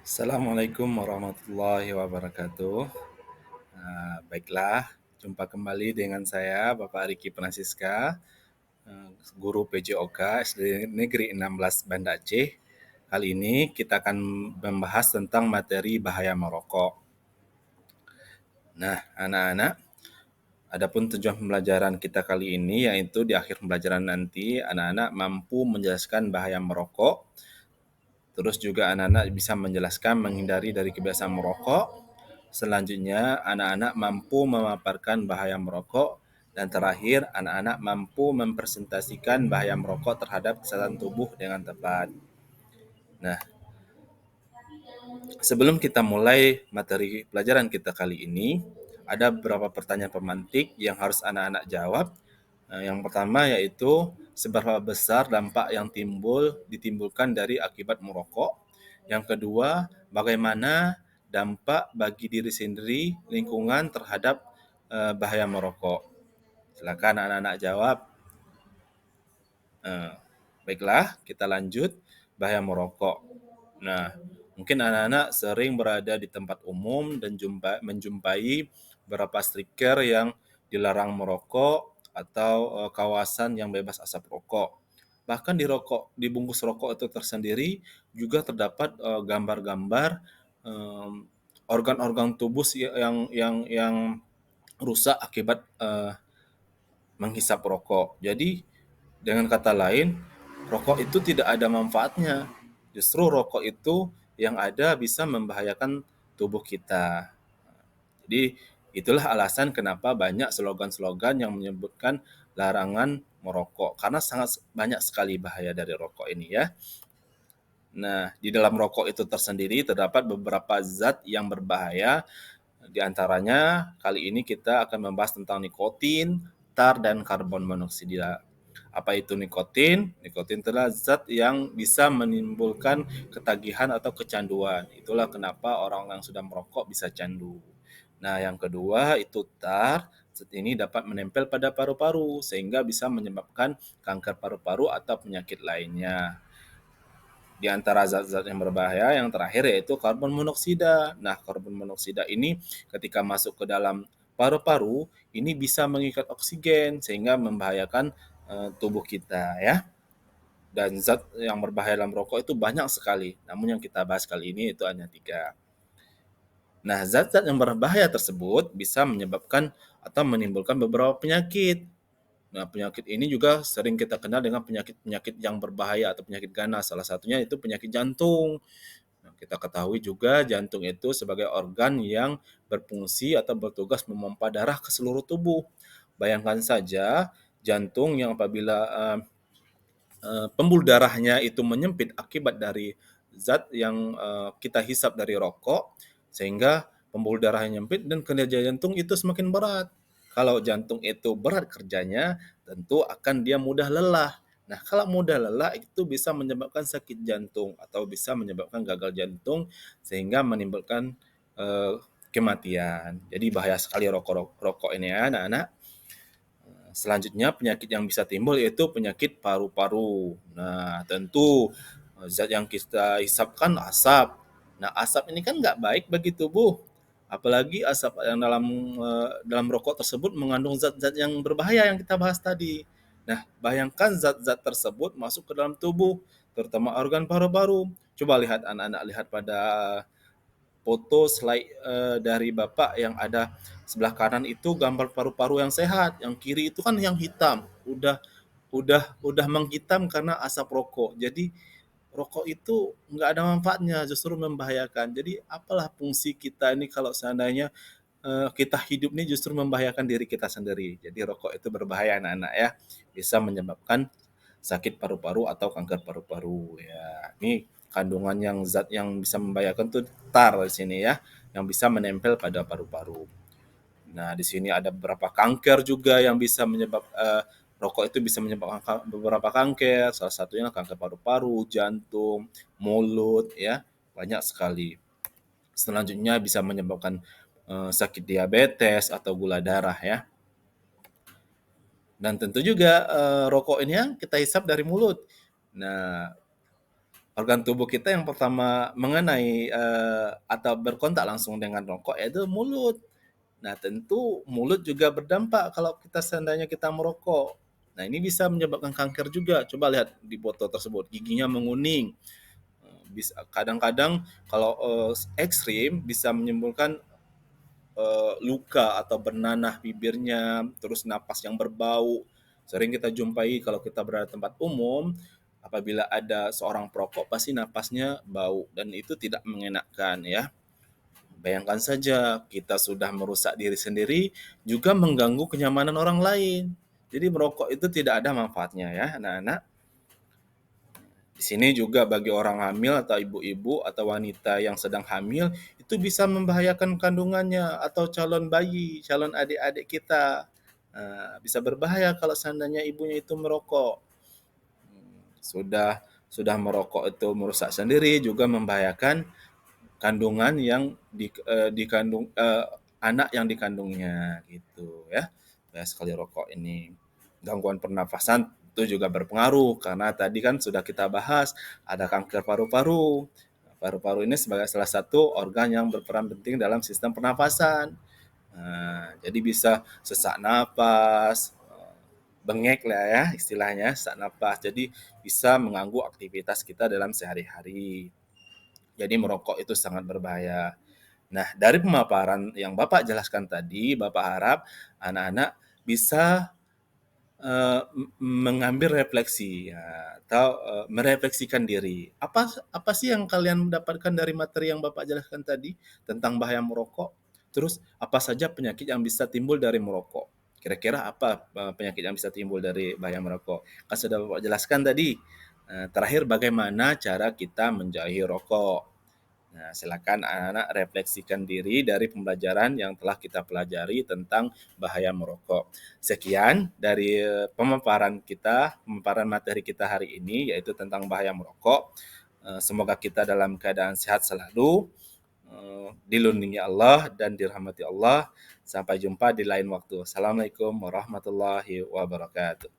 Assalamualaikum warahmatullahi wabarakatuh. Baiklah, jumpa kembali dengan saya Bapak Riki Francisca, guru PJOK SD Negeri 16 Banda Aceh. Kali ini kita akan membahas tentang materi bahaya merokok. Nah, anak-anak, adapun tujuan pembelajaran kita kali ini yaitu di akhir pembelajaran nanti anak-anak mampu menjelaskan bahaya merokok. Terus juga anak-anak bisa menjelaskan menghindari dari kebiasaan merokok. Selanjutnya, anak-anak mampu memaparkan bahaya merokok. Dan terakhir, anak-anak mampu mempresentasikan bahaya merokok terhadap kesehatan tubuh dengan tepat. Nah, sebelum kita mulai materi pelajaran kita kali ini, ada beberapa pertanyaan pemantik yang harus anak-anak jawab. Yang pertama yaitu seberapa besar dampak yang ditimbulkan dari akibat merokok. Yang kedua, bagaimana dampak bagi diri sendiri, lingkungan terhadap bahaya merokok. Silakan anak-anak jawab. Baiklah, kita lanjut bahaya merokok. Nah, mungkin anak-anak sering berada di tempat umum dan menjumpai beberapa stiker yang dilarang merokok atau kawasan yang bebas asap rokok. Bahkan di bungkus rokok itu tersendiri juga terdapat gambar-gambar organ-organ tubuh yang rusak akibat menghisap rokok. Jadi dengan kata lain, rokok itu tidak ada manfaatnya. Justru rokok itu yang ada bisa membahayakan tubuh kita. Jadi itulah alasan kenapa banyak slogan-slogan yang menyebutkan larangan merokok. Karena sangat banyak sekali bahaya dari rokok ini ya. Nah, di dalam rokok itu tersendiri terdapat beberapa zat yang berbahaya. Di antaranya, kali ini kita akan membahas tentang nikotin, tar, dan karbon monoksida. Apa itu nikotin? Nikotin adalah zat yang bisa menimbulkan ketagihan atau kecanduan. Itulah kenapa orang yang sudah merokok bisa candu. Nah, yang kedua itu tar. Zat ini dapat menempel pada paru-paru sehingga bisa menyebabkan kanker paru-paru atau penyakit lainnya. Di antara zat-zat yang berbahaya yang terakhir yaitu karbon monoksida. Nah, karbon monoksida ini ketika masuk ke dalam paru-paru ini bisa mengikat oksigen sehingga membahayakan tubuh kita ya. Dan zat yang berbahaya dalam rokok itu banyak sekali. Namun yang kita bahas kali ini itu hanya 3. Nah, zat-zat yang berbahaya tersebut bisa menyebabkan atau menimbulkan beberapa penyakit. Nah, penyakit ini juga sering kita kenal dengan penyakit-penyakit yang berbahaya atau penyakit ganas. Salah satunya itu penyakit jantung. Nah, kita ketahui juga jantung itu sebagai organ yang berfungsi atau bertugas memompa darah ke seluruh tubuh. Bayangkan saja jantung yang apabila pembuluh darahnya itu menyempit akibat dari zat yang kita hisap dari rokok, sehingga pembuluh darahnya menyempit dan kerja jantung itu semakin berat. Kalau jantung itu berat kerjanya, tentu akan dia mudah lelah. Nah, kalau mudah lelah itu bisa menyebabkan sakit jantung atau bisa menyebabkan gagal jantung sehingga menimbulkan kematian. Jadi bahaya sekali rokok ini ya, anak-anak. Selanjutnya penyakit yang bisa timbul yaitu penyakit paru-paru. Nah, tentu zat yang kita hisapkan asap. Nah, asap ini kan nggak baik bagi tubuh. Apalagi asap yang dalam rokok tersebut mengandung zat-zat yang berbahaya yang kita bahas tadi. Nah, bayangkan zat-zat tersebut masuk ke dalam tubuh, terutama organ paru-paru. Coba lihat anak-anak lihat pada foto slide dari Bapak yang ada sebelah kanan itu gambar paru-paru yang sehat, yang kiri itu kan yang hitam, udah menghitam karena asap rokok. Jadi rokok itu nggak ada manfaatnya, justru membahayakan. Jadi apalah fungsi kita ini kalau seandainya kita hidup ini justru membahayakan diri kita sendiri. Jadi rokok itu berbahaya anak-anak ya, bisa menyebabkan sakit paru-paru atau kanker paru-paru ya. Ini kandungan yang zat yang bisa membahayakan tuh tar di sini ya, yang bisa menempel pada paru-paru. Nah, di sini ada beberapa kanker juga yang bisa rokok itu bisa menyebabkan beberapa kanker, salah satunya kanker paru-paru, jantung, mulut ya, banyak sekali. Selanjutnya bisa menyebabkan sakit diabetes atau gula darah ya. Dan tentu juga rokok ini yang kita hisap dari mulut. Nah, organ tubuh kita yang pertama mengenai atau berkontak langsung dengan rokok yaitu mulut. Nah, tentu mulut juga berdampak kalau kita seandainya kita merokok. Nah, ini bisa menyebabkan kanker juga. Coba lihat di foto tersebut, giginya menguning. Bisa kadang-kadang kalau ekstrim bisa menimbulkan luka atau bernanah bibirnya, terus napas yang berbau. Sering kita jumpai kalau kita berada di tempat umum, apabila ada seorang perokok pasti napasnya bau dan itu tidak mengenakan ya. Bayangkan saja kita sudah merusak diri sendiri juga mengganggu kenyamanan orang lain. Jadi merokok itu tidak ada manfaatnya ya anak-anak. Di sini juga bagi orang hamil atau ibu-ibu atau wanita yang sedang hamil itu bisa membahayakan kandungannya atau calon bayi, calon adik-adik kita. Bisa berbahaya kalau seandainya ibunya itu merokok. Sudah merokok itu merusak sendiri juga membahayakan kandungan yang dikandung anak yang dikandungnya gitu ya. Bahaya sekali rokok ini. Gangguan pernafasan itu juga berpengaruh karena tadi kan sudah kita bahas ada kanker paru-paru. Paru-paru ini sebagai salah satu organ yang berperan penting dalam sistem pernafasan. Nah, jadi bisa sesak napas, bengek lah ya istilahnya, sesak napas. Jadi bisa mengganggu aktivitas kita dalam sehari-hari. Jadi merokok itu sangat berbahaya. Nah, dari pemaparan yang Bapak jelaskan tadi, Bapak harap anak-anak bisa mengambil refleksi ya, atau merefleksikan diri. Apa sih yang kalian mendapatkan dari materi yang Bapak jelaskan tadi tentang bahaya merokok? Terus apa saja penyakit yang bisa timbul dari merokok? Kira-kira apa penyakit yang bisa timbul dari bahaya merokok? Kan sudah Bapak jelaskan tadi. Terakhir bagaimana cara kita menjauhi rokok? Nah, silakan anak-anak refleksikan diri dari pembelajaran yang telah kita pelajari tentang bahaya merokok. Sekian dari pemaparan materi kita hari ini, yaitu tentang bahaya merokok. Semoga kita dalam keadaan sehat selalu, dilindungi Allah dan dirahmati Allah. Sampai jumpa di lain waktu. Assalamualaikum warahmatullahi wabarakatuh.